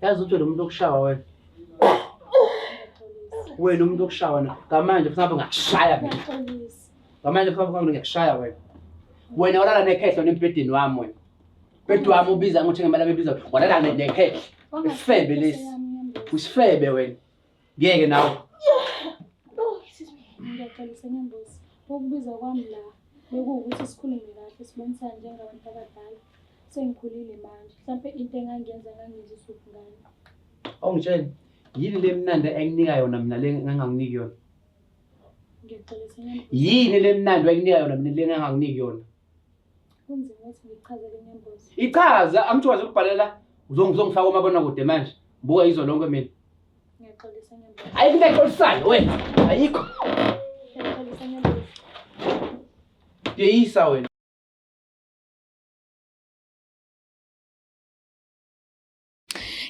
yazi ukuthi lo muntu okushawa wena umuntu okushawa na ngamanje mhlawumbe ngakushaya mina ngamanje mhlawumbe ngiyakushaya wena walala nekhehlo nembhedeni wami wena bhedi wami ubiza ngokuthi ngemali bebiza walala nekhehlo isifebe lesi usifebe wena ngeke nawe ngiyaxolisa Nyambozi ukubiza kwami la bekuwukuthi isikhulume kahle sibonisana njengabantu abadala sengikhulile manje mhlawumbe into engangenza ngangizisa ukungani awungitshela yini le mnandi enginika yona mina le nganganginiki yona ngiyaxolisa Nyambozi yini le mnandi enginika yona mina le nganganginiki yona kunzima ukuthi ngichazele Nyambozi ichaza angithokaze ukubhalela uzongifaka umabona kude manje buka izolo lonke mina ngiyaxolisa Nyambozi ayikho into exolisayo wena ayikho ngiyaxolisa Nyambozi yeyisa wena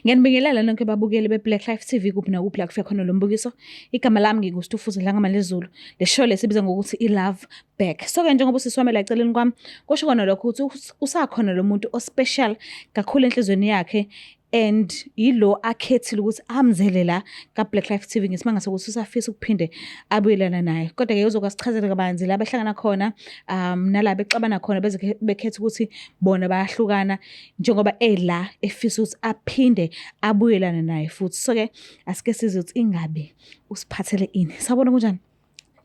Ngiyanibingelela nonke babukeli beBlack Life TV kuphi nakuphi la kufika khona lo mbukiso. Igama lami nginguStufuze Dlangama leZulu. Le show lesibiza ngokuthi iLove Back. So ke njengoba usiswami la eceleni kwami, kusho kona lokho ukuthi usakhona lo muntu ospecial kakhulu enhlizweni yakhe and yilo akhethile ukuthi amzele la kaBlack Life TV ngesimanga sokuthi usafisa ukuphinde abuyelana naye. Kodwa ke uzokasichazela kabanzi la behlangana khona nala bexabana khona beze bekhetha ukuthi bona bayahlukana njengoba la efisa ukuthi aphinde abuyelana naye futhi. So ke asike sizwe ukuthi ingabe usiphathele ini. Sabona kunjani?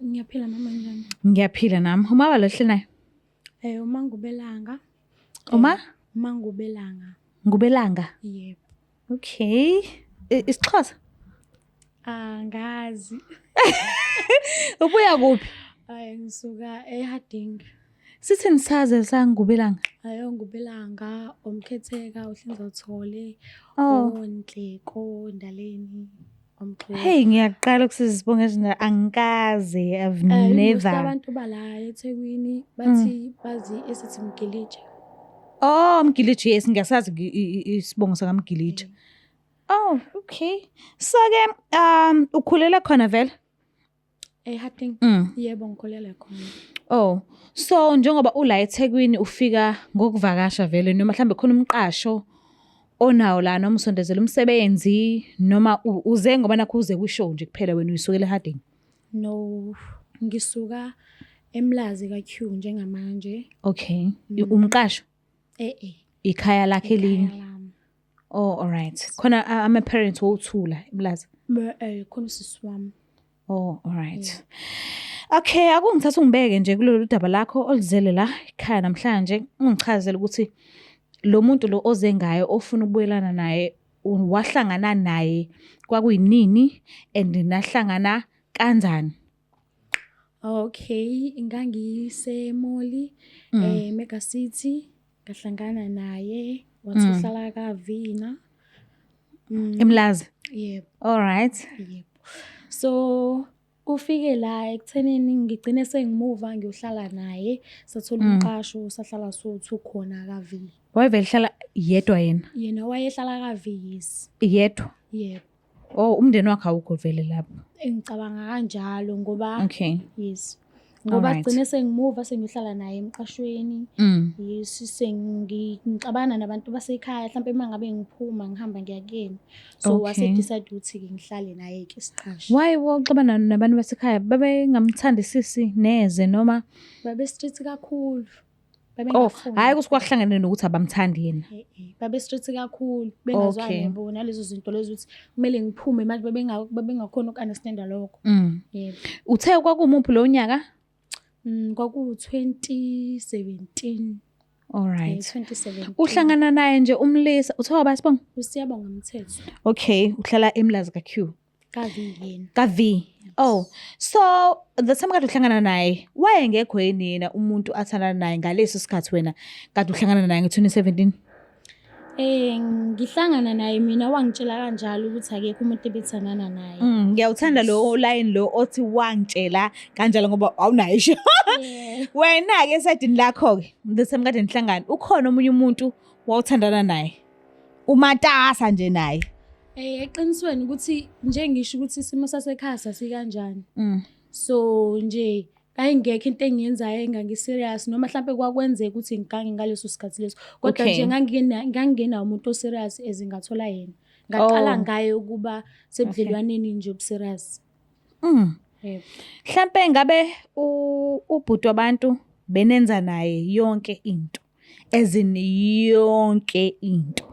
Ngiyaphila mama njani? Ngiyaphila nami. Uma balohle naye? Uma Ngubelanga. Uma Ngubelanga. Ngubelanga? Yebo. Okay. Isixhosa? Angazi. Ubuya kuphi? Ngisuka eHarding. Sithini saze sangubelanga? Ngubelanga, Umkhetheka, uHlenza uthole, Ndleko, Ndaleni, Umxhosa. Hey, ngiyaqala ukusizibonga ezinto angikaze, I've never. Abantu bala eThekwini bathi bazi esithi Mgilija. Mgilija, yes, ngiyasazi isibongo sakaMgilija. Okay. So ke ukhulela khona vele? eHarding. Yebo ngikholela khona. So njengoba ula eThekwini ufika ngokuvakasha vele noma mhlambe khona umqasho onawo la noma usondezela umsebenzi noma uze ngoba nakho uze kwishow nje kuphela wena uyisukela eHarding? No, ngisuka eMlazi kaQ njengamanje. Okay. Umqasho? Ikhaya lakhe lini? All right. Khona ama parents wothula eMlazi? Khona usisi wami. All right. Okay, akungithatha ungibeke nje kulolu daba lakho olizele la ekhaya namhlanje ungichazele ukuthi lo muntu lo oze ngayo ofuna ukubuyelana naye wahlangana naye kwakuyinini and nahlangana kanjani? Okay, ngangisemoli Mega City ngahlangana naye wathi uhlala kaVina eMlazi? Yebo. All right. Yebo. So kufike la ekuthenini ngigcine sengimuva ngiyohlala naye sathola umqasho sahlala sothi khona kaVi. Wayevele hlala yedwa yena? Yena wayehlala kaVi, yes. Yedwa? Yebo. Umndeni wakhe awukho vele lapho? Ngicabanga kanjalo ngoba okay. Yes. Ngoba gcine sengimuva sengihlala naye emqashweni. Yes, ngicabana nabantu basekhaya mhlawumbe mangabe ngiphuma ngihamba ngiyakuyena. So wase decide ukuthi ngihlale naye ke isiqasho. Why waxabana nabantu basekhaya? Babengamthandisisi neze noma babe strict kakhulu? Hayi kusikwahlanganene nokuthi abamthandi yena. Babe strict kakhulu bengazwani yabo nalezo zinto lezo ukuthi kumele ngiphume manje babengakhona ukunderstanda lokho. Yebo. Uthe kwakumuphi lo nyaka? Kwaku 2017. All right. 2017. Uhlangana naye nje umlisa uthiwa basibonga? Usiyabonga Mthetho. Okay, uhlala eMlazi kaQ. kaVi yena. kaVi. So the time kade uhlangana naye wayengekho yini yena umuntu athandana naye ngaleso sikhathi wena kade uhlangana naye nge2017? Ngihlangana naye mina wangitshela kanjalo ukuthi akekho umuntu ebethandana naye. Ngiyawuthanda lo line lo othi wangitshela kanjalo ngoba awunayo isho. Wena ke esidini lakho ke the time kade nihlangana ukhona omunye umuntu wawuthandana naye umatasa nje naye? Eqinisweni ukuthi nje ngisho ukuthi isimo sasekhaya sasikanjani. So nje Ngayingekho into engiyenzayo engangi-serious noma mhlampe kwakwenzeka ukuthi ngigange ngaleso sikhathi leso. Kodwa nje ngangingenawo umuntu o-serious as ngathola yena. Ngaqala ngaye ukuba sebudlelwaneni nje obu-serious. Yebo. Mhlampe ngabe ubhuti wabantu benenza naye yonke into. Yonke into.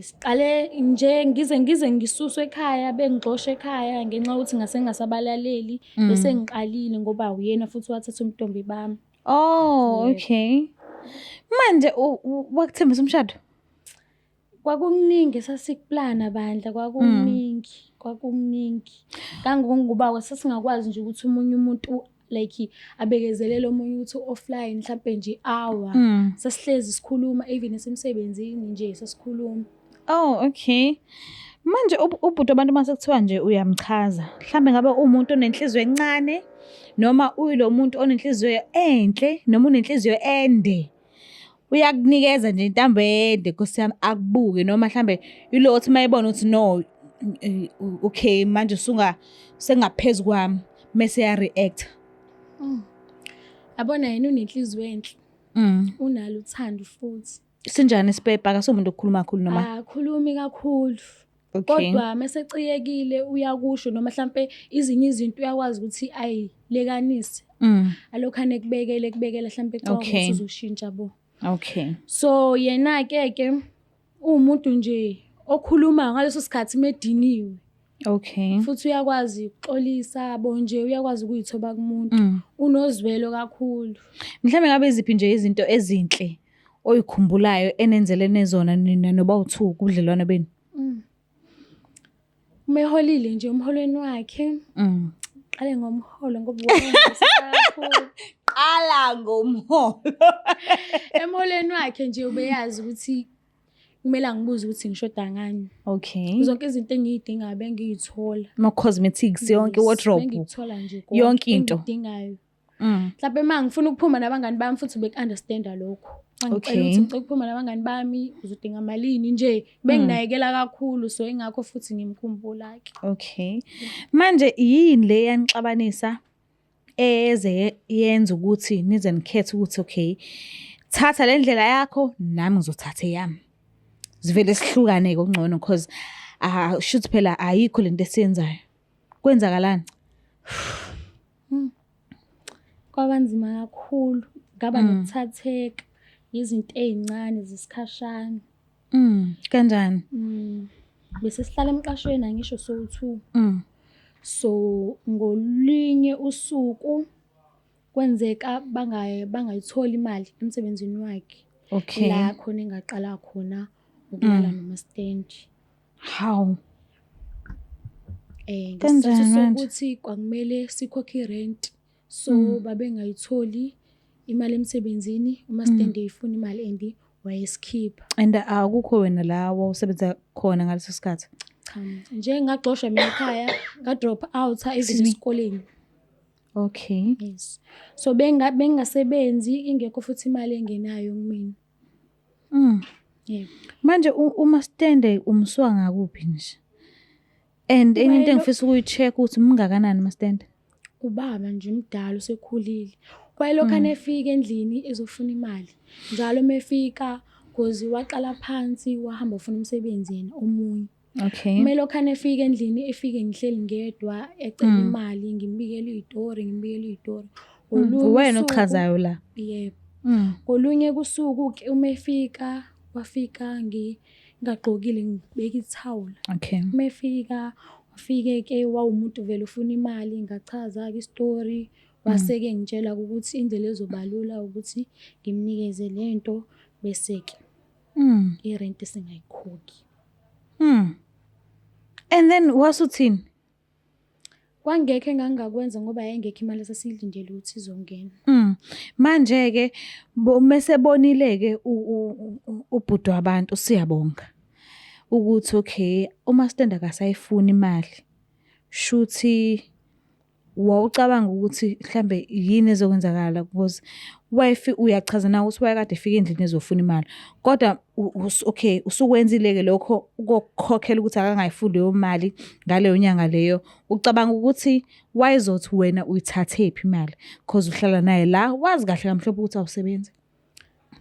Siqale nje ngize ngisuswe ekhaya bengixoshwe ekhaya ngenxa yokuthi ngase ngingasabalaleli bese ngiqalile ngoba uyena futhi wathatha umntombi bami. Okay. Manje wakuthembisa umshado? Kwakuningi sasikuplana bandla kwakuningi. Kangokuba sasingakwazi nje ukuthi omunye umuntu like abekezelele omunye ukuthi offline mhlampe nje hour. Sasihlezi sikhuluma even esemsebenzini nje sasikhuluma. Okay. Manje ubhuti wabantu mase kuthiwa nje uyamchaza. Mhlambe ngabe umuntu onenhliziyo encane noma uyilo muntu onenhliziyo enhle noma unenhliziyo ende. Uyakunikeza nje intambo ende Nkosi yami akubuke noma mhlambe yilo othi mayebona ukuthi no okay manje sengaphezulu kwami mase ya react. Abona yena unenhliziyo enhle. Unalo uthando futhi. Sinjani isipepa akasumuntu okukhuluma kakhulu noma? Akhulumi kakhulu. Kodwa meseciyekile uyakusho noma mhlampe izinye izinto uyakwazi ukuthi ayilekanise. Alokhane kubekela mhlampe xa ukuthi uzoshintsha bo. Okay. So yena ke umuntu nje okhuluma ngaleso sikhathi mediniwe. Okay. Futhi uyakwazi ukuxolisa nje uyakwazi ukuyithoba kumuntu. Unozwelo kakhulu. Mhlambe ngabe iziphi nje izinto ezinhle oyikhumbulayo enenzelene zona nina noba uthu kubudlelwane benu? Umeholile nje umholweni wakhe. Qale ngomholo ngoba kakhulu. Qala ngomholo. Emholweni wakhe nje ubeyazi ukuthi kumele angibuze ukuthi ngishoda ngani. Okay. Zonke izinto engiyidingayo bengiyithola. Ma cosmetics yonke wardrobe. Bengiyithola nje yonke into engidingayo. Mhlawumbe mangifuna ukuphuma nabangani bami futhi beku-understanda lokho. Ngicela ukuthi ngicela ukuphuma nabangani bami uzodinga malini nje benginayekela kakhulu so ingakho futhi ngimkhumbula ke. Okay. Manje yini le yanixabanisa eze yenza ukuthi nize nikhethe ukuthi okay thatha le ndlela yakho nami ngizothatha eyami. Sivele sihlukane ngongcono because shoot phela ayikho lento esiyenzayo. Kwenzakalani? Kwabanzima kakhulu ngaba nokuthatheka izinto ezincane zesikhashana. Kanjani? Bese sihlala emqashweni angisho so2. So ngolinye usuku kwenzeka bangayithola imali emsebenzini wakhe. Okay. La khona engaqala khona ukulala noMaStand. How? Ngesikhathi sokuthi kwakumele sikhokhe irent. So babengayitholi imali emsebenzini uMaStand eyifuna imali and wayesikhipha. And akukho wena la wawusebenza khona ngaleso sikhathi? Cha. Nje ngaxoshwa mina ekhaya nga-drop out even esikoleni. Okay. Yes. So bengasebenzi ingekho futhi imali engenayo kumina. Yeah. Manje uMaStand umswa ngakuphi nje? And enye into engifisa ukuyi-check ukuthi mungakanani uMaStand? Ubaba nje umdala usekhulile. Wayelokhane efika endlini ezofuna imali. Njalo mefika because waqala phansi wahamba ufuna umsebenzi yena omunye. Okay. Kumele lokhane efika endlini efike ngihleli ngedwa ecela imali ngimbikele izitori. Wena ochazayo la? Yebo. Kolunye kusuku ke umefika wafika ngingagqokile ngibeka ithawula. Okay. Umefika wafike ke wawumuntu vele ufuna imali ngachaza ke istory waseke ngitshela ukuthi indlela ezobalula ukuthi ngimnikeze lento bese ke irent singayikhokhi. And then wasuthini? Kwangekho engangakwenza ngoba yayingekho imali esasiyilindele ukuthi izongena. Manje ke mesebonile ke ubhuti wabantu siyabonga ukuthi okay uMaStand akasayifuna imali. Shuthi wawucabanga ukuthi mhlambe yini ezokwenzakala because wife uyachaza nawe ukuthi wayekade efika endlini ezofuna imali kodwa okay usukwenzile ke lokho ukukhokhela ukuthi akangayifundi leyo mali ngaleyo nyanga leyo ucabanga ukuthi wayezothi wena uyithathe phi imali because uhlala naye la wazi kahle kamhlophe ukuthi awusebenzi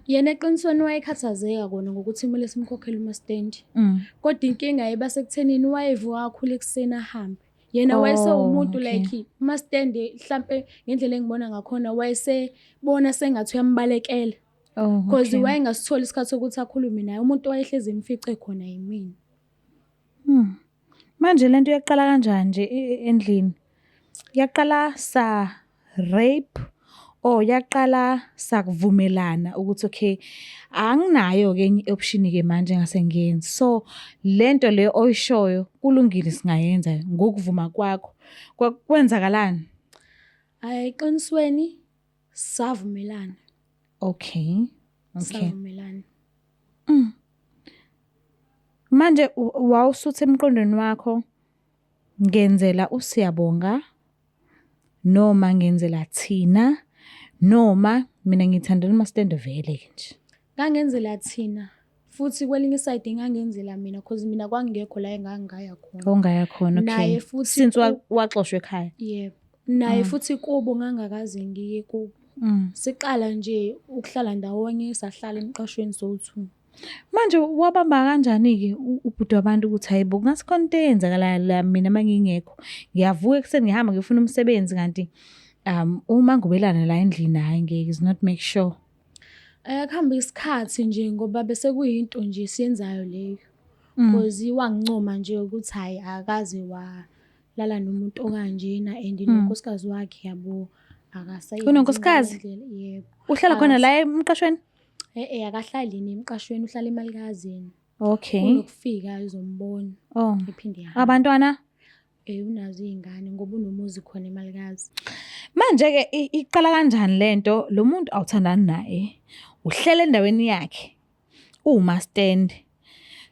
yena eqinisweni wayekhathazeka kona ngokuthi imali simkhokhela uMastendi kodwa inkinga ayiba sekuthenini wayevuka kakhulu ekuseni ahambe yena wayese umuntu like uMastendi mhlambe ngendlela engibona ngakhona wayesebona sengathi uyambalekela because wayengasitholi isikhathi sokuthi akhulume naye umuntu wayehlezi imfice khona yimina manje lento yaqala kanjani nje endlini yaqala sa rape yaqala sakuvumelana ukuthi okay anginayo ke enye option ke manje ngase ngiyenze so lento le oyishoyo kulungile singayenza ngokuvuma kwakho kwenzakalani ayiqinisweni savumelana okay savumelana manje wawusuthe emqondweni wakho ngenzela uSiyabonga noma ngenzela thina noma mina ngithandela uMastendi vele nje ngangenzela thina futhi kwelinye iside ngangenzela mina because mina kwangekho la engangaya khona ongaya khona okay naye futhi since waxoshwe ekhaya yebo naye futhi kubo ngangakaze ngiye kubo siqala nje ukuhlala ndawonye sahlala emqashweni sowu2 manje wabamba kanjani ke ubhuti wabantu ukuthi hayibo ngasikhona into eyenzakala la mina mangingekho ngiyavuka ekseni ngihamba ngifuna umsebenzi kanti uma ngubelana la endlini hayi ngeke is not make sure akuhamba isikhathi nje ngoba bese kuyinto nje siyenzayo leyo because wangincoma nje ukuthi hayi akaze walala nomuntu okanjena and nonkosikazi wakhe yabo akasayi kunonkosikazi yebo uhlala khona la emqashweni akahlali nemqashweni uhlala eMalikazini okay unokufika uzombona ephinde yaha abantwana unazo izingane ngoba unomuzi khona eMalikazi manje ke iqala kanjani lento lo muntu awuthandani naye uhlele endaweni yakhe uMastendi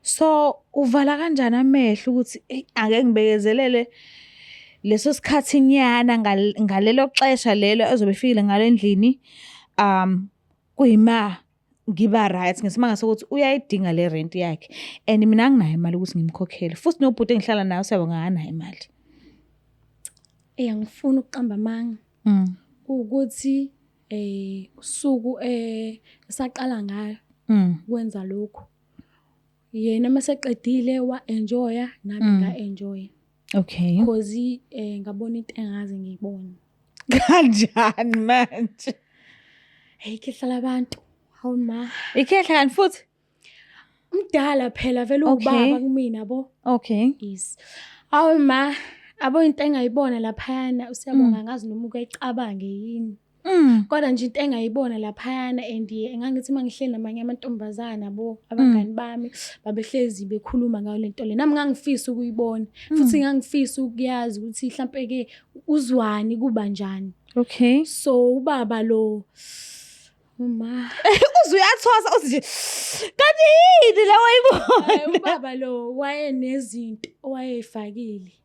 so uvala kanjani amehlo ukuthi ake ngibekezelele leso sikhathi nyana ngalelo xesha lelo ezobe efikile ngalendlini kuyima ngiba right ngesimanga sokuthi uyayidinga le rent yakhe and mina anginayo imali ukuthi ngimkhokhele futhi nobhuti engihlala naye Usiyabonga nganayo imali ngifuna ukuqamba amanga ukuthi usuku esaqala ngayo kwenza lokho yena maseqedile wa-enjoya nami nga-enjoya okay because ngabona into engaze ngiyibone kanjani manje ikhehla abantu hawu ma ikhehla kanti futhi mdala phela vele ubaba kumina bo okay yes hawu ma abo into engayibona laphayana Usiyabonga ngazi noma ukayicabange yini kodwa nje into engayibona laphayana and engangithi mangihleli namanye amantombazana bo abangani bami babehlezi bekhuluma ngayo lento le nami ngangifisa ukuyibona futhi ngangifisa ukuyazi ukuthi mhlambe ke uzwani kuba njani okay so ubaba lo uma uzuyathosa uthi kanti yini la wayibona ubaba lo wayenezinto owayefakile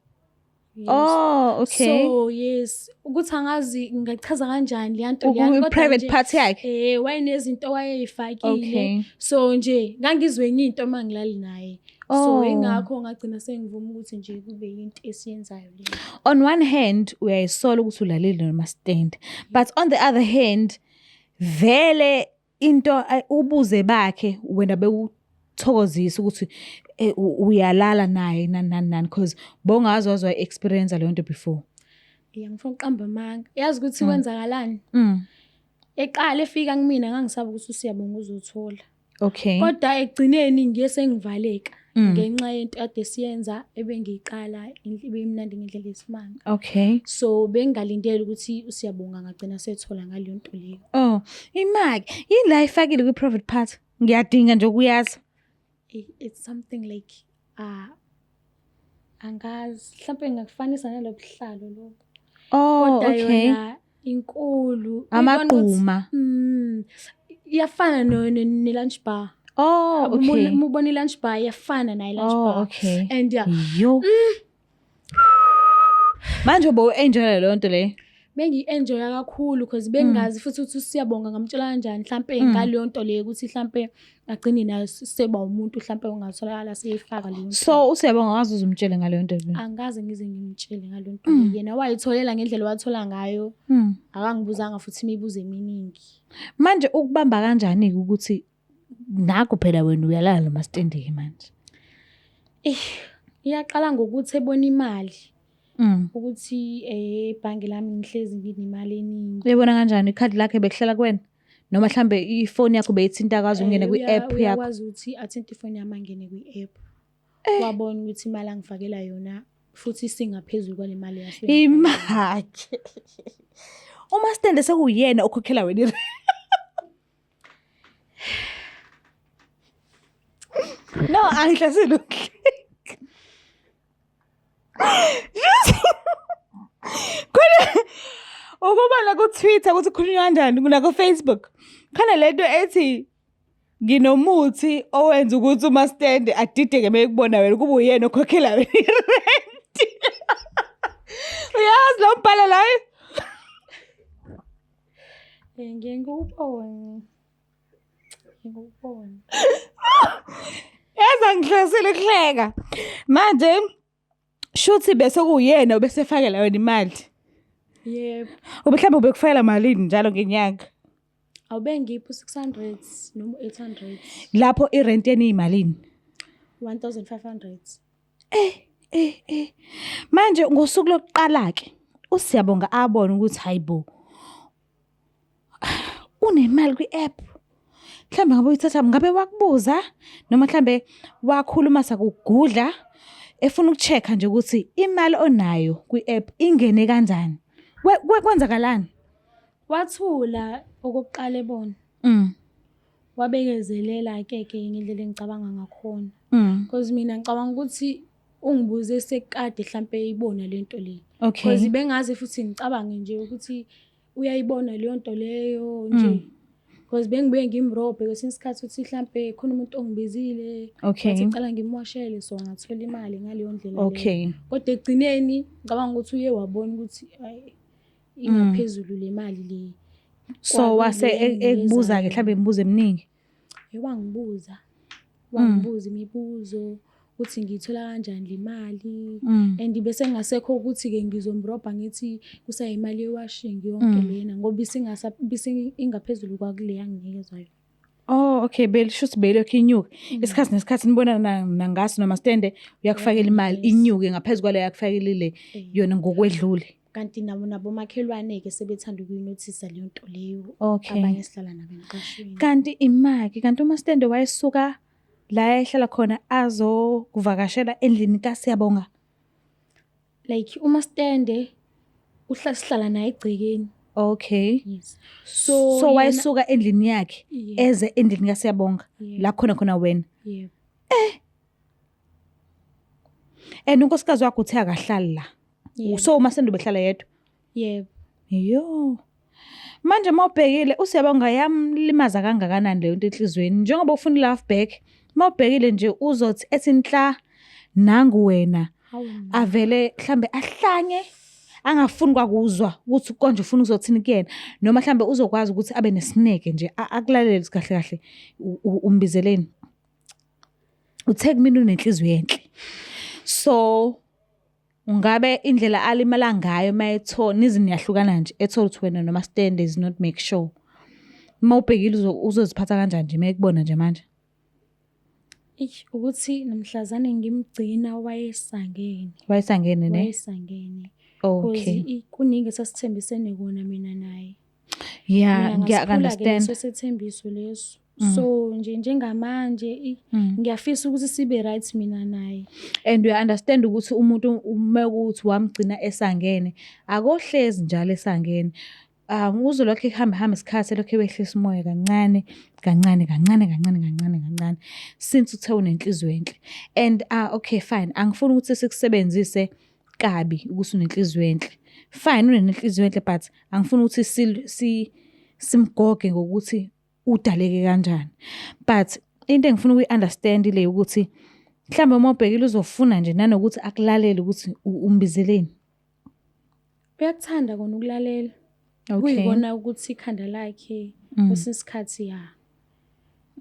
okay so yes ukuthi angazi ngichaza kanjani leyanto leyana kodwa private party yakhe wayenezinto wayeyifakile so nje ngangizwe enye into mangilali naye so ingakho ngagcina sengivuma ukuthi nje kube into esiyenzayo le on one hand uyayisola ukuthi ulalile noMastendi but on the other hand vele into ubuze bakhe wena bewuthokozisa ukuthi uyalala naye nani because bongazozwa experience leyo nto before ngifuna uqamba amanga yazi ukuthi kwenzakalani eqala efika kumina ngangisaba ukuthi Usiyabonga uzothola okay kodwa egcineni ngiye sengivaleka ngenxa yento ade siyenza ebengiyiqala ibe imnandi ngendlela yesimanga okay so bengalindele ukuthi Usiyabonga ngagcina sethola ngale nto leyo imaki yini la ifakile kwi private part ngiyadinga nje ukuyazi it's something like angazi mhlawumbe ngakufanisa nalobuhlalo lo kodwa yona inkulu amagquma iyafana ne lunch bar okay ubona i lunch bar iyafana nayo lunch bar okay and yo Manje ubu-enjoy leyo nto leyo. Bengi-enjoya kakhulu because bengazi futhi ukuthi Siyabonga ngamtshela kanjani mhlampe ngaleyo nto leyo ukuthi mhlampe agcine nayo seba umuntu mhlampe ungatholakala seyifaka leyo nto. So Siyabonga wazi uzumtshele ngaleyo nto leyo. Angaze ngize ngimtshele ngaleyo nto leyo. Yena wayitholela ngendlela wathola ngayo. Akangibuzanga futhi imibuzo eminingi. Manje ukubamba kanjani ukuthi nakho phela wena uyalala noMaStende manje? Iyaqala ngokuthi ebona imali. Ukuthi ebhange lami ngihlezi nginemali eningi. Uyabona kanjani ikhadi lakhe bekuhlela kuwena? Noma mhlambe ifoni yakho beyithinta kazi ungene kwi-app yakho? Uyakwazi ukuthi athinte ifoni yami angene kwi-app. Wabona ukuthi imali angifakela yona futhi singaphezulu kwale mali yaso. Imali. uMaStende sekuyena okhokhela wena. No, angihlasile. Ukubona ku-Twitter ukuthi kukhulunywa kanjani naku-Facebook. Khona lento ethi nginomuthi owenza ukuthi uMaStende adideke mekubona wena kube uyena okhokhela wena i-rent. Uyazi lo mbhalo layo? Ngiyengubona. Yaza ngihlasile kuhleka. Manje shuthi bese kuyena obesefakela wena imali. Yebo. Mhlawumbe ubekufakela malini njalo ngenyanga? Awubengiphi 600 noma 800. Lapho irent yeni imalini? 1500. Manje ngosuku lokuqala ke uSiyabonga abona ukuthi hayibo unemali kwi-app. Mhlambe ngabe uyithatha ngabe wakubuza noma mhlambe wakhuluma sakugudla efuna ukuchecka nje ukuthi imali onayo kwi-app ingene kanjani. Kwenzakalani? Wathula okokuqala ebona. Wabekezelela ke ngendlela engicabanga ngakhona. Because mina ngicabanga ukuthi ungibuze sekade mhlambe ibona lento le. Because bengazi futhi ngicabange nje ukuthi uyayibona leyo nto leyo nje. Because bengibuye ngimrobhe kwesinye isikhathi ukuthi mhlambe khona umuntu ongibizile. Wathi ngicela ngimwashele so ngathola imali ngaleyo ndlela leyo. Kodwa egcineni ngicabanga ukuthi uye wabona ukuthi ingaphezulu le mali le. So wase ekubuza ke mhlambe imibuzo eminingi. Wangibuza imibuzo ukuthi ngithola kanjani le mali and bese ngasekho ukuthi ke ngizomrobha ngithi kusayimali yewashing yonke lena ngoba ingaphezulu kwakule yanginekezwayo. Oh okay belishuthi belokho inyuka. Isikhathi nesikhathi nibona nangaso noMaStende uyakufakela imali inyuke ngaphezulu kwale yakufakelile yona ngokwedlule. Kanti nabo makhelwane ke sebethanda ukuyinothisa leyo nto leyo Okay. abanye sihlala nabo emqashweni. Kanti imaki kanti uMaStende wayesuka la ehlala khona azokuvakashela endlini kaSiyabonga. Like uMaStende sihlala naye egcekeni. Okay. Yes. So wayesuka endlini yakhe eze endlini kaSiyabonga la khona wena. Yebo. Unkosikazi wakho uthe akahlali la. So uMaStende behlala yedwa. Yebo. Yo. Manje mawubhekile uSiyabonga yamlimaza kangakanani leyo nto enhlizweni njengoba ufuna love back mawubhekile nje uzothi ethinhla nangu wena avele mhlambe ahlanye angafuni kwakuzwa ukuthi konje ufuna uzothini kuyena noma mhlambe uzokwazi ukuthi abe nesineke nje akulalele kahle kahle umbizeleni uthe kumina unenhliziyo enhle so ungabe indlela alimala ngayo mayethola izini yahlukana nje ethola ukuthi wena noMaStende is not make sure mawubhekile uzoziphatha kanjani nje mayekubona nje manje ukuthi namhlazane ngimgcina wayesangene ne wayesangene okay kuningi sasithembisene kona mina naye ngiya-understand so sethembiso leso so njengamanje ngiyafisa ukuthi sibe right mina naye and uya-understand ukuthi umuntu umekuthi wamgcina esangene akohlezi njalo esangene uzolokhu ekuhambe isikhathi lokho ewehlisa umoya kancane since uthe unenhliziyo enhle and okay fine angifuni ukuthi sikusebenzise kabi ukuthi unenhliziyo enhle fine unenhliziyo enhle but angifuni ukuthi simgoge ngokuthi udaleke kanjani but into engifuna ukuyi-understand ile ukuthi mhlambe uma ubhekile uzofuna nje nanokuthi akulalele ukuthi umbizeleni Uyakuthanda kona ukulalela. Okay. Kuyibona ukuthi ikhanda lakhe Mm. kwesinye isikhathi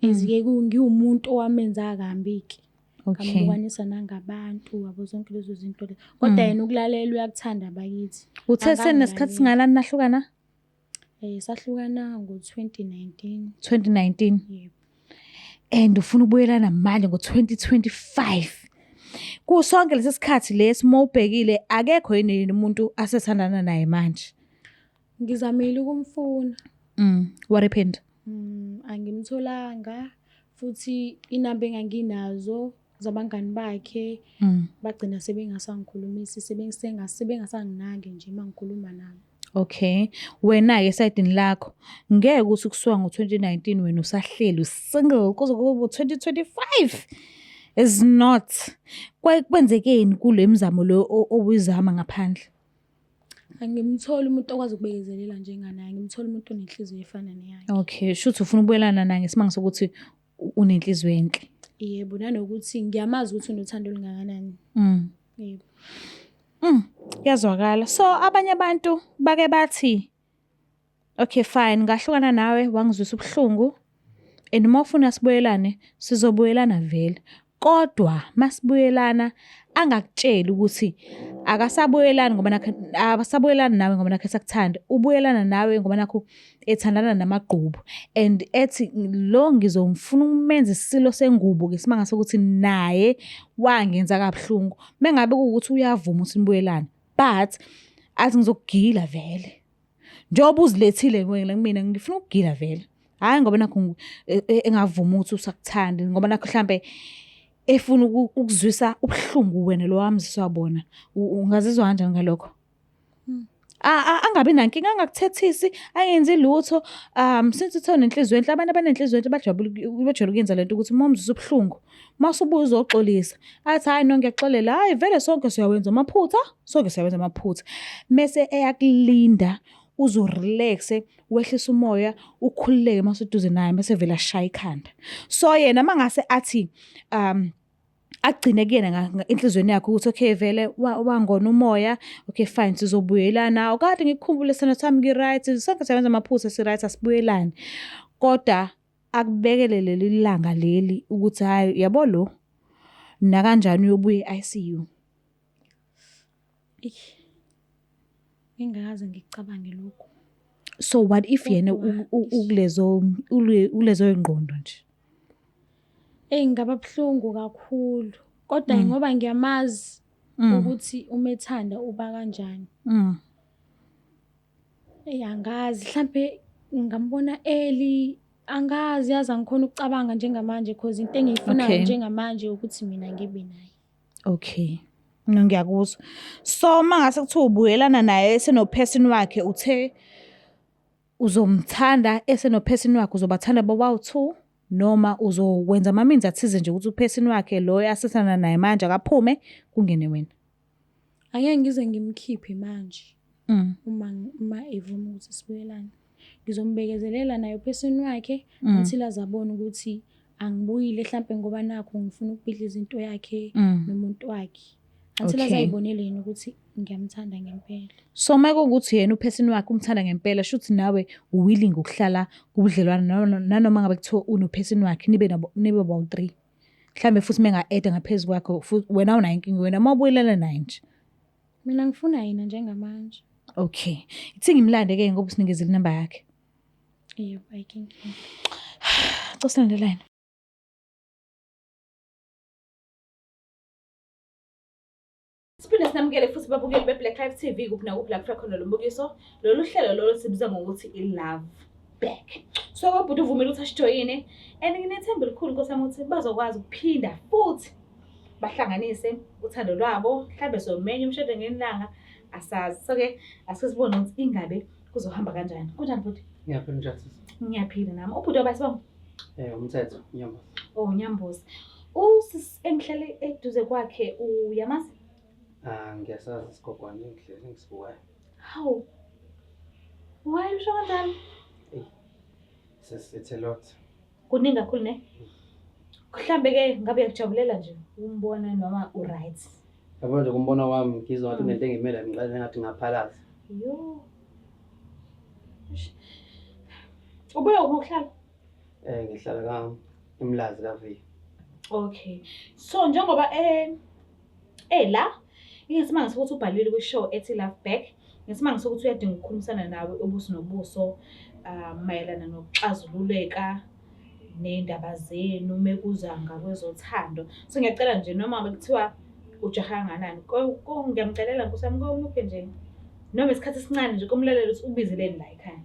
ezike ngiwumuntu owamenza kambi-ke. Okay. Ngambukanisa nangabantu yabo zonke lezo zinto lezo. Kodwa yena ukulalela uyakuthanda bakithi. Uthe senesikhathi singanani nahlukana? Sahlukana ngo-2019. 2019. Yebo. And ufuna ukubuyelana manje ngo-2025. Kusonke lesi sikhathi lesi mawubhekile akekho yini umuntu asethandana naye manje? Ngizamile ukumfuna. What happened? Angimtholanga futhi inamba enganginazo zabangani bakhe bagcina sebengasangikhulumisi sebengasanginaki nje mangikhuluma nabo. Okay. Wena-ke esayidini lakho ngeke ukuthi kusuka ngo-2019 wena usahleli usingle kuze kube 2025. Is not. Kwenzekeni kule mizamo lo obuyizama ngaphandle? Angimtholi umuntu okwazi ukubekezelela njenganaye. Ngimtholi umuntu onenhliziyo efana neyakhe. Okay, shuthi ufuna ukubuyelana naye ngesimanga sokuthi unenhliziyo enhle. Yebo, nanokuthi ngiyamazi ukuthi unothando olungakanani. Yebo. Yazwakala. So abanye abantu bake bathi okay fine ngahlukana nawe wangizwisa ubuhlungu and uma ufuna sibuyelane sizobuyelana vele. Kodwa masibuyelana angakutsheli ukuthi akasabuyelani ngoba nakho abasabuyelani nawe ngoba nakho esakuthanda. Ubuyelana nawe ngoba nakho ethandana namagqubu and ethi lo ngizomfuna umenza isilo sengubo ngesimanga sokuthi naye wangenza kabuhlungu. Mengabe ukuthi uyavuma ukuthi nibuyelane but athi ngizokugila vele. Njoba uzilethile wena kumina ngifuna ukugila vele. Hayi ngoba nakho engavuma ukuthi usakuthanda ngoba nakho mhlambe efuna ukuzwisa ubuhlungu wena lo wamziswa bona. Ungazizwa kanjani ngalokho? Angabi nankinga angakuthethisi angenzi lutho. Since uthona nenhliziyo enhle abantu abanenhliziyo enhle bajabula ukuyenza lento ukuthi uma umzisa ubuhlungu masubuya uzoxolisa athi hayi no ngiyaxolela hayi vele sonke siyawenza amaphutha mase eyakulinda uzorelaxe wehlisa umoya ukhululeke masuduze naye mase vela shaya ikhanda. So yena mangase athi agcine kuyena inhlizweni yakhe ukuthi okay vele wangona umoya okay fine sizobuyelana okade ngikukhumbule sana sami ngiright sonke siyawenza amaphutha si-right asibuyelane kodwa akubekelele lilanga leli ukuthi hayi yabo lo na kanjani uyobuye ICU. Ngingakaze ngicabange lokho. So what if yena ukulezo ingqondo nje? Ngaba buhlungu kakhulu kodwa ngoba ngiyamazi ukuthi umethanda uba kanjani. Angazi mhlambe ngambona angazi yazi angikhona ukucabanga njengamanje because into engiyifunayo njengamanje ukuthi mina ngibe naye. Okay. Mina ngiyakuzwa. So mangase kuthiwa ubuyelana naye esenophesini wakhe uthe uzomthanda esenophesini wakhe uzobathanda bobawu2 noma uzokwenza amaminzi athize nje ukuthi uphesini wakhe lo yasethana naye manje akaphume kungene wena? Angeke ngize ngimkhiphe manje. Uma evuma ukuthi sibuyelane. Ngizombekezelela naye uphesini wakhe until azabona ukuthi angibuyile mhlambe ngoba nakho ngifuna ukubhidliza into yakhe nomuntu wakhe. Until azayibonele yena ukuthi ngiyamthanda ngempela. So uma kuwukuthi yena uphesini wakhe umthanda ngempela shuthi nawe uwilling ukuhlala kubudlelwana nanoma ngabe kuthiwa unophesini wakhe nibe bawu3. Mhlambe futhi menga-add ngaphezulu kwakho futhi wena unayo inkinga wena mawubuyelana naye nje. Mina ngifuna yena njengamanje. Okay. Ithi ngimlande-ke ngoba usinikezile inamba yakhe. Yebo, ayinkinga. Cosana line. Siphinde sinamukele futhi babukeli beBlack Life TV kuphi nakuphi la kufika khona lo mbukiso. Lolu hlelo lolo sibiza ngokuthi i-Love Back. So kwabhuti uvumile ukuthi asijoyine and nginethemba elikhulu Nkosi yami ukuthi bazokwazi ukuphinda futhi bahlanganise uthando lwabo mhlambe somenye umshado ngelanga asazi. So-ke asisibone ukuthi ingabe kuzohamba kanjani. Kunjani bhuti? Ngiyaphila njani? Ngiyaphila nami. Ubhuti wabasibonga? Umthetho Nyambozi. Oh Nyambozi. Engihlale eduze kwakhe uyamazi? Ngiyasazi isigogwane engihleli ngisibukayo. Hawu. Why usho kanjani? It's a lot. Kuningi kakhulu ne? Mhlambe-ke ngabe uyakujabulela nje umbona noma uright? Yabo nje kumbona wami ngizwa ngathi nento engimele ngicela ngathi ngaphalaza. Yo. Ubuye ukuhlala? Ngihlala eMlazi kaVi. Okay. So njengoba la ngisimanga sokuthi ubhalile kwi-show ethi Love Back. Ngisimanga sokuthi uyadinga ukukhulumisana nawe ubuso nobuso mayelana nokuxazululeka nendaba zenu mekuza ngakwezothando. So ngiyacela nje noma bekuthiwa ujaha kangakanani ngiyamcelela Nkosiyami komuphe nje noma isikhathi esincane nje kumlaleli ukuthi ubizileni la ekhaya.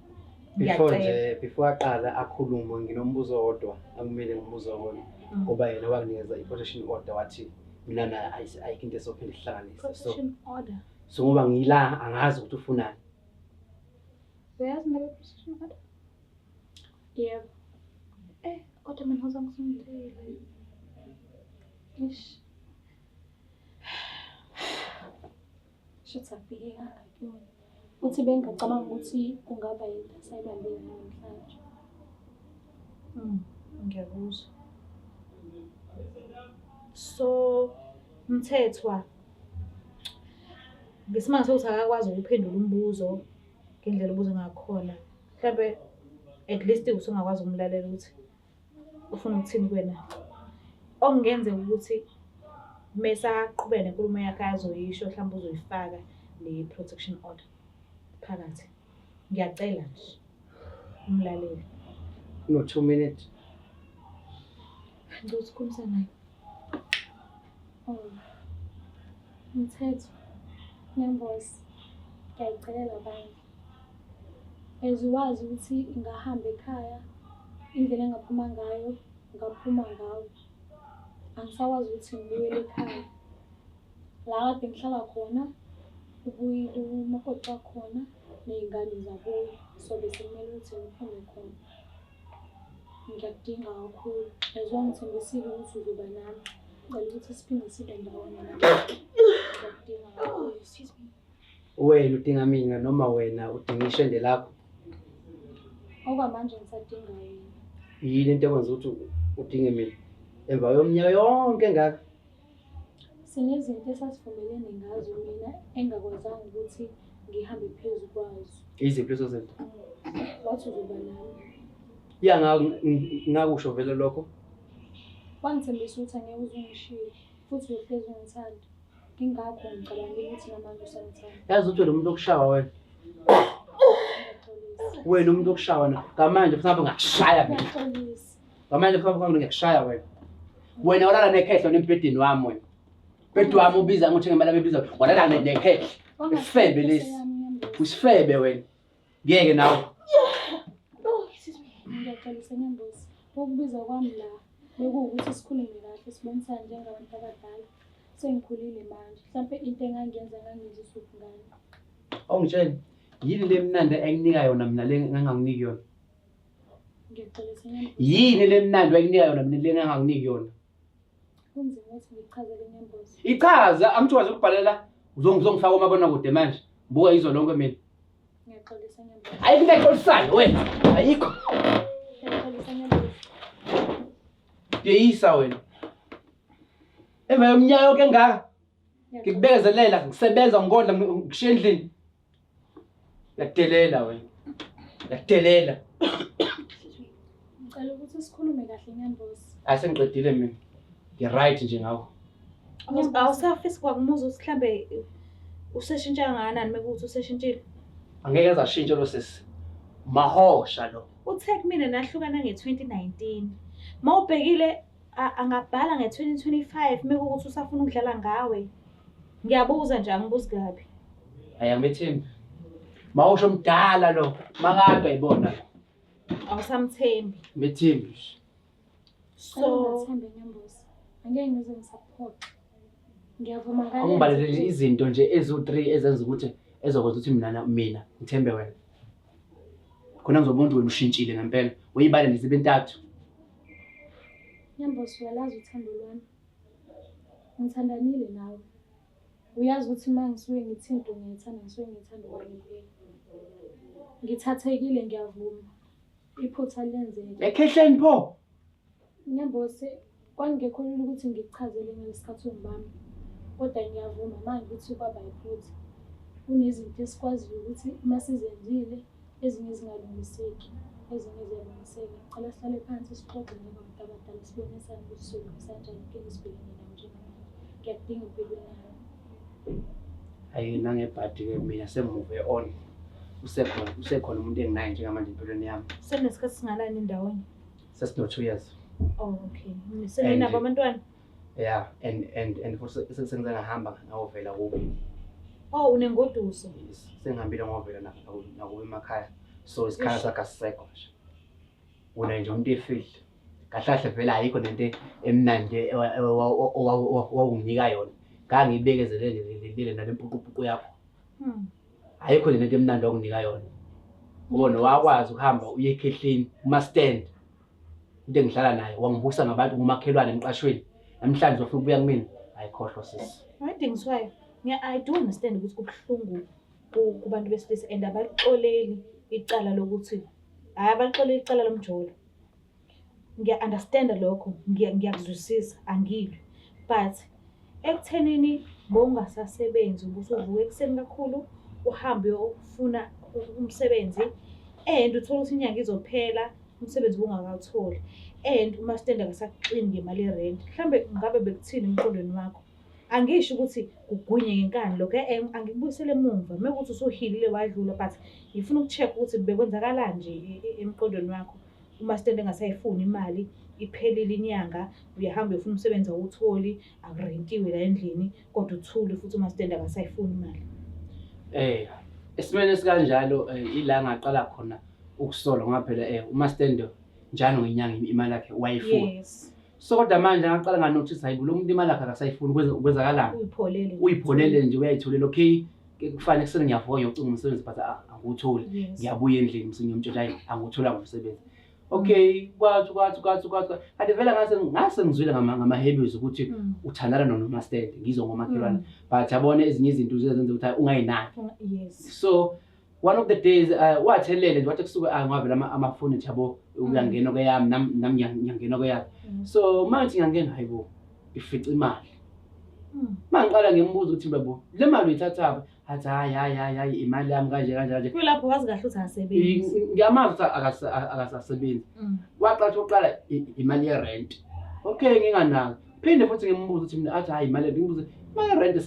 Before aqala akhulume nginombuzo owodwa akumele ngibuze wona ngoba yena wanginikeza i-protection order wathi mina na ayikho into esophinda ihlanganise. Protection order. So ngoba ngila angazi ukuthi ufunani. Uyazi indaba ye-protection order? Yebo. Kodwa mina ngizongizungile. Ish. Shothi afike kangakuyona. Uthi bengicabanga ukuthi kungaba yinto asayibambile namhlanje. Ngiyakuzwa. So Mthethwa ngesimanga sokuthi akakwazi ukuphendula umbuzo ngendlela ubuzo ngakhona. Mhlawumbe at least usungakwazi ukumlalela ukuthi ufuna ukuthini kuwena. Okungenzeka ukuthi mesaqhubeka nenkulumo yakhe azoyisho mhlawumbe uzoyifaka le protection order phakathi. Ngiyacela nje umlaleli. No 2 minutes. Ngizokhuluma naye. Mthethwa, Nyambozi, ngiyayicelela bandla. Eziwazi ukuthi ngahamba ekhaya, indlela engaphuma ngayo, ngaphuma ngawo. Angisakwazi ukuthi ngibuyele ekhaya. La kade ngihlala khona, ubuyile umakoti wakhona, ney'ngane zakuyo. So bese kumele ukuthi ngiphume khona. Ngiyakudinga kakhulu. Ezwa ngithembisile ukuthi uzoba nami. Ngicela ukuthi siphinde sibe ndawonye nami. Ngiyakudinga kakhulu. Excuse me. Wena udinga mina noma wena udinga ishende lakho? Okwamanje ngisadinga wena. Yini into ekwenza ukuthi udinge mina? Emva yomnyaka yonke engaka. Sinezinto esasivumelene ngazo mina engakwazanga ukuthi ngihambe phezu kwazo. Iziphi lezo zinto? Wathi uzoba nami. Ngakusho vele lokho. Wangithembisa ukuthi angeke uzungishiye futhi uyohlezi ungithanda. Ngingakho ngicabangile ukuthi namanje usangithanda. Yazi ukuthi wena umuntu okushawa wena. Wena umuntu okushawa na. Ngamanje mhlawumbe ngakushaya mina. Ngiyaxolisa. Ngamanje mhlawumbe ngiyakushaya wena. Wena ulala nekhehlo nempedini wami wena. Impedi wami ubiza ngokuthi ngemali abebiza. Walala nekhehlo. Isifebe lesi. Usifebe wena. Ngeke nawe. Ngiyaxolisa Nyambozi. Ukubiza kwami la bekuwukuthi sikhulume kahle sibonisane njengabantu abadala. Sengikhulile manje. Mhlawumbe into engangenza ngangizisa ukungani. Ongitshela yini le mnandi enginika yona mina le nganginiki yona? Ngiyaxolisa Nyambozi. Yini le mnandi enginika yona mina le nganginiki yona? Kunzima ukuthi ngichazele Nyambozi. Ichaza angithiwazi ukubhalela uzongifaka umabonakude manje. Buka izolo lonke mina. Ngiyaxolisa Nyambozi. Ayikho into exolisayo wena. Ayikho. Ngiyaxolisa Nyambozi. Yeyisa wena. Emva yomnyaka yonke engaka. Ngikubekezelela ngisebenza ngondla ngishiya endlini. Yakudelela wena. Yakudelela. Ngicela ukuthi sikhulume kahle Nyambozi. Asengiqedile mina. Ngi-right nje ngawo. Awusafisi kwakumuza ukuthi mhlambe useshintsha kangakanani mekuthi useshintshile? Angeke azashintsha lo sisi. Mahosha lo. Uthe kumina nahlukana nge-2019. Mawubhekile angabhala nge-2025 mekuthi usafuna ukudlala ngawe. Ngiyabuza nje angibuzi kabi. Hayi angimethembi. Mahosha omdala lo. Makade ayibona. Awusamthembi. Methembi. So ngithembe Nyambozi. Angeke ngize ngisupport. Ngiyavuma kahle. Angibalelele izinto nje ezo3 ezenza ukuthi ezokwenza ukuthi mina ngithembe wena. Khona ngizobona wena ushintshile ngempela. Uyibale nesibe entathu. Nyambozi uyalazi uthando lwami. Ngithandanile nawe. Uyazi ukuthi manje ngisuke ngithinto ngiyithanda ngisuke ngithanda kwangempela. Ngithathekile ngiyavuma. Iphutha lenzeke. Ekhehleni pho. Nyambozi kwangekho lula ukuthi ngikuchazele ngesikhathi ungibamba. Kodwa ngiyavuma manje ukuthi kwaba iphutha. kunezinto esikwaziyo ukuthi uma sizenzile ezinye zingalungiseki, ezinye ziyalungiseka. Cala sihlale phansi sixoxe njengabantu abadala sibonisane ukuthi sizolungisa kanjani inkinga esibhekene nayo njengamanje. Ngiyakudinga empilweni yami. Hayi nangebhadi-ke mina semove on. Usekhona umuntu enginaye njengamanje empilweni yami. Senesikhathi singalani indawonye? Sesino 2 years. Oh, okay. Seninabo abantwana? Yeah, and futhi sengize ngahamba ngawovela kubo. Oh, unengoduso. Sengihambile ngawovela nakubo emakhaya. So isikhaya sakhe asisekho nje. Una nje umuntu efihle. Kahlahle vele ayikho nento emnandi owawunginika yona. Ngangibekezelele nalempuqupuqu yakho. Ayikho lento emnandi okunginika yona. Ubona wakwazi ukuhamba uye ekhehleni uma stand. Into engihlala naye wangibusa ngabantu ngumakhelwane emqashweni. Namhlanje uzofika ubuya kumina. Ayikhohlwa sisi. Ayidingiswayo. I do understand ukuthi kubuhlungu kubantu besilisa and abaxoleli icala lokuthi abaxoleli icala lomjolo. Ngiya-understand lokho, ngiyakuzwisisa, angilwi. But ekuthenini bongasasebenzi ubusuvuka ekuseni kakhulu uhambe ufuna umsebenzi and uthola ukuthi inyanga izophela umsebenzi ungakawutholi and uma stand akasakuxini ngemali yerent. Mhlambe ngabe bekuthini emqondweni wakho? Angisho ukuthi kugwinye ngenkani lokho angikubuyisele emuva mekuthi usuhilile wadlula but ngifuna ukucheck ukuthi bekwenzakalani nje emqondweni wakho. Uma stand engasayifuni imali iphelile inyanga uyahamba ufuna umsebenzi awutholi akurentiwe la endlini kodwa uthule futhi uma stand akasayifuni imali. Esimene sikanjalo ila ngaqala khona ukusola ngaphela uma stand njalo ngenyanga imali yakhe wayifuna. Yes. So kodwa manje ngaqala nganotice hayi lo muntu imali yakhe akasayifuni kwenzakalani. Uyipholele nje uyayitholela okay kufanele kusene ngiyavuka ngiyocinga umsebenzi but angikutholi. Ngiyabuya endlini ngiyomtshela hayi angikuthola umsebenzi. Okay, kwathi kanti vele ngase ngizwile ngama-habits ukuthi uthandana noma stand ngizwe ngomakhelwane but yabona ezinye izinto uzenza ukuthi ungayinaki. Yes. So one of the days wathelele nje wathi kusuke ngavela amafoni yabo uyangena kweyami nami ngiyangena kweyakhe. So manje ngiyangena hayibo ifica imali. Mangiqala ngimbuza ukuthi babo le mali uyithatha athi hayi imali yami kanje. Kulapho wazi kahle ukuthi akasebenzi. Ngiyamazi akasasebenzi. Waqala uqala imali yerent. Okay nginganaki. Phinde futhi ngimbuza ukuthi mina athi hayi imali ngimbuza imali yerent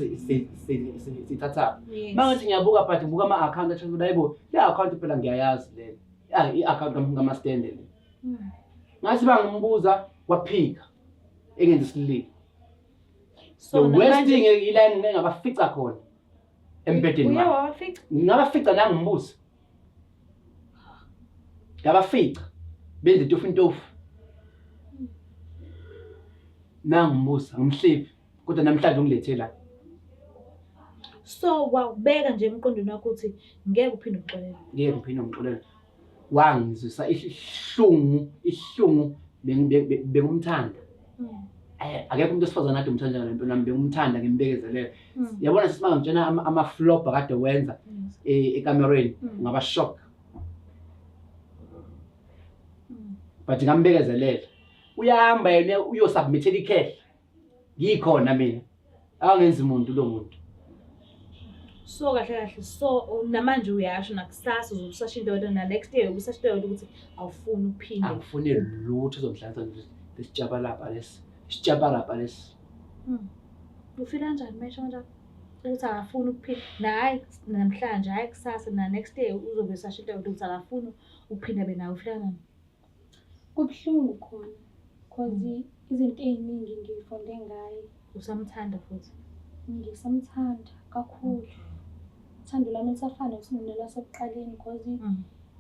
sithatha. Manje ngiyabuka but ngibuka ama-account athi hayibo le account phela ngiyayazi le. I-account kama stand le. Ngathi bangimbuza waphika engenza isililo. So the worst thing ila ngingabafica khona embedeni manje. Uyawafica? Ngingabafica nangibuza. Ngabafica benze intofu. Nangibuza ngimhliphi kodwa namhlanje ungilethela. So wawubeka nje emqondweni wakho ukuthi ngeke uphinde uxolele. Ngeke ngiphinde ngixolele. Wangizwisa ihlungu bengumthanda. Akekho umuntu esifazana ade umthanda ngempilo nami bengumthanda ngimbekezelele. Yabona sisimanga ngitshena ama-flop akade wenza ekamereni ngaba shock. But ngambekezelela. Uyahamba yena uyosubmitela icash. Ngikhona mina. Awangenzi umuntu lo muntu. So kahle so namanje uyasho nakusasa uzobusasha indoda na next day ubusasha indoda ukuthi awufuni uphinde. Angifuni lutho uzongihlanza lesitshabalapa lesi. Ufila kanjani manje kanjani? Ukuthi akafuni ukuphila nayi namhlanje hayi kusasa na next day uzobe usasha indoda ukuthi akafuni uphinde benayo ufila kanjani? Kubuhlungu khona because izinto eziningi ngifunde ngaye. Usamthanda futhi? Ngisamthanda kakhulu. Uthando lami lisafana nosinonela sokuqaleni because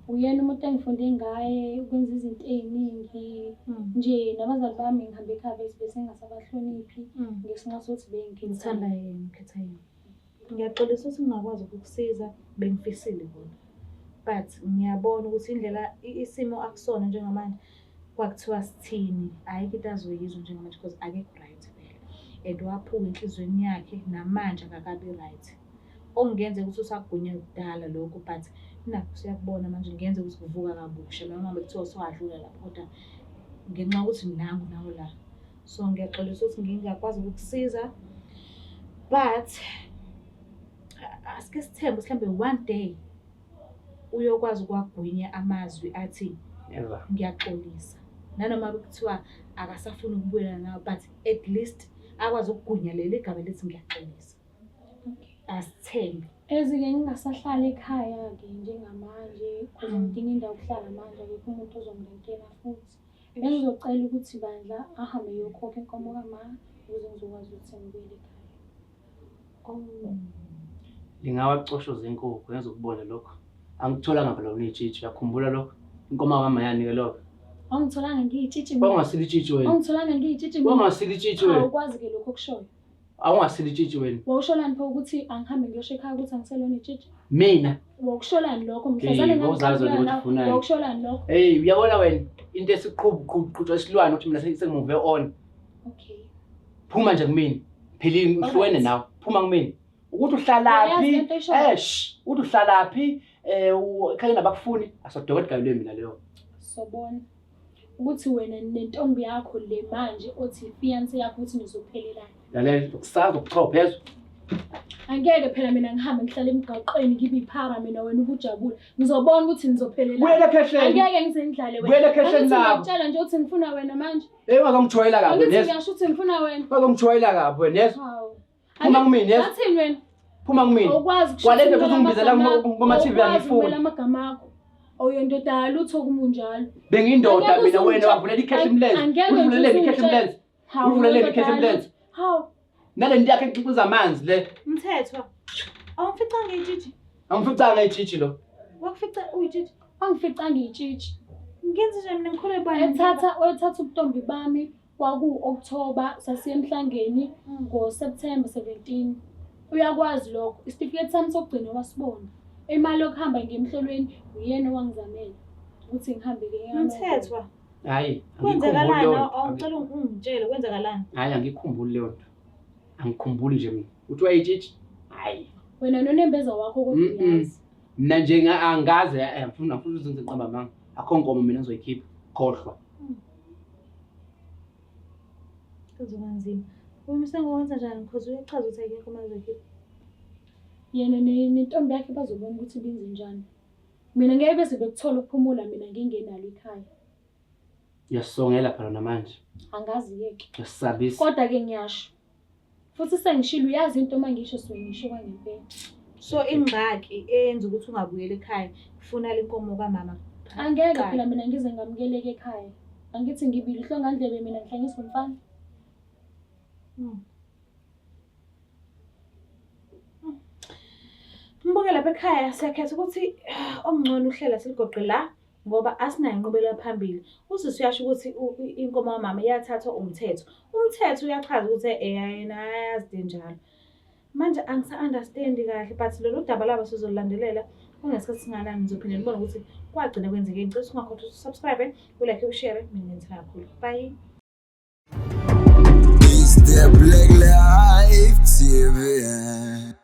uyena umuntu engifunde ngaye ukwenza izinto eziningi nje nabazali bami ngihambe ekhaya bese ngingasabahloniphi ngesingasothi ngithanda yena ngikhetha yena. Ngiyaxolisa ukuthi ngingakwazi ukukusiza bengifisile bona. But ngiyabona ukuthi indlela isimo akusona njengamanje kwakuthiwa sithini ayikho into azoyizwa njengamanje because akekho right vele. And waphuka enhlizweni yakhe namanje akakabi right. Okungenzeka ukuthi usagunya kudala lokho but nakho siyakubona manje ngenze ukuthi kuvuka kabusha noma bekuthiwa sowadlula lapho kodwa ngenxa ukuthi nangu nawo la. So ngiyaxolisa ukuthi ngingakwazi ukukusiza but asike sithembe mhlambe one day uyokwazi ukwagwinya amazwi athi Never. ngiyaxolisa. Nanoma kuthiwa akasafuni ukubuyela nawe, but at least akwazi ukugwinya leli gama lithi ngiyaxolisa. Asithembe. Ezike ngingasahlala ekhaya-ke njengamanje because ngidinga indawo yokuhlala manje, akekho umuntu ozongilentela futhi. Bengizocela ukuthi bandla ahambe eyokhokha inkomo kama ukuze ngizokwazi ukuthi ngibuyele ekhaya. Lingawacoshoza inkukhu, yenza ukubona lokho. Angitholanga phela unitshitshi, yakhumbula lokho. Inkomo kamayani ke lokho. Awungitholanga ngiyitshitshi. Bangasili itshitshi wena. Awungitholanga ngiyitshitshi. Bangasili itshitshi wena. Awukwazi-ke lokho okushoyo. Awungasili itshitshi wena. Wawusholani pho ukuthi angihambe ngiyosho ekhaya ukuthi angiselona itshitshi? Mina. Wawusholani lokho? Mhlazane ngani? Wawusholani lokho? Hey, uyabona wena into esiqhubha isilwane ukuthi mina sengimuve on. Okay. Phuma nje kumina. Phela uhlwene nawe. Phuma kumina. Ukuthi uhlalaphi? Ukuthi uhlalaphi? Ekhaya nabakufuni asodokwe gayilwe mina leyo. Sobona ukuthi wena nentombi yakho le manje othi fiance yakho ukuthi nizophelelana. Lalela ukusaza ukuchopha phezulu. Angeke phela mina ngihambe ngihlale emgaqweni ngibe iphara mina wena ubujabule. Ngizobona ukuthi nizophelelana. Buyela ekhesheni. Angeke ngize ngidlale wena. Buyela ekhesheni lapho. Ngitshela nje ukuthi ngifuna wena manje. Ungazongijwayela kabi nesi. Ngisho ukuthi ngifuna wena. Ungazongijwayela kabi wena nesi. Phuma kumina nesi. Bathini wena? Phuma kumina. Awukwazi kwalento ukuthi ungibizela kuma TV angifuni. Wena amagama akho. Awuyondoda lutho kumunjalo. Bengindoda mina wena wavulela ikheshi emlenze. Uvulele ikheshi emlenze. Uvulele ikheshi emlenze. Hawu. Nalento yakhe exiqiza amanzi le. Mthethwa. Awuficanga itshitshi. Angificanga itshitshi lo. Wakufica uyitshitshi. Angificanga itshitshi. Ngenze nje mina ngikhule bani. Ethatha ubuntombi bami kwaku-October sasiye emhlangeni ngo-September 17. Uyakwazi lokho. Isitifiketi sami sokugcina wasibona. Imali yokuhamba ngemhlolweni uyena owangizamela ukuthi ngihambe-ke Mthethwa. Hayi, kwenzakalani? Awucela ungitshele kwenzakalani? Hayi, angikhumbuli leyo nto. Angikhumbuli nje mina. Uthi wayitshitshi? Hayi. Wena nonembeza wakho kodwa uyazi. Mina nje angazi, ngifuna ukuthi ngiqamba manga. Akho nkomo mina ngizoyikhipha. Khohlwa. Kuzobanzima. Uma sengowenza njani because uyachaza ukuthi ayikho mazoyikhipha. Yena nentombi yakhe bazobona ukuthi benze njani. Mina ngeke bese bekuthola ukuphumula mina ngingenalo ekhaya. Yasongela phela namanje. Angazi-ke. Yasabisa. Kodwa-ke ngiyasho. Futhi sengishilo uyazi into mangisho ngisho kwangempela. So ingxaki eyenza ukuthi ungabuyeli ekhaya ufuna lenkomo kamama. Angeke phela mina ngize ngamukeleke ekhaya. Angithi ngibili ihlongandlebe mina ngihlanyisa umfana. Mbuke lapha ekhaya siyakhetha ukuthi omngcono uhlela siligoqe la ngoba asinayo inqubela phambili. Usisi uyasho ukuthi inkomo kamama iyathathwa umthetho. Umthetho uyachaza ukuthi yena ayazi njalo. Manje angisa-understand kahle but lolu daba labo sizolulandelela kungesikhathi singanani ngizophinde ngibone ukuthi kwagcina kwenzeke. Ngicela ungakhohlwa ukusubscribe, ulike, ushare, mina ngithanda kakhulu. Bye. It's the Black Life TV.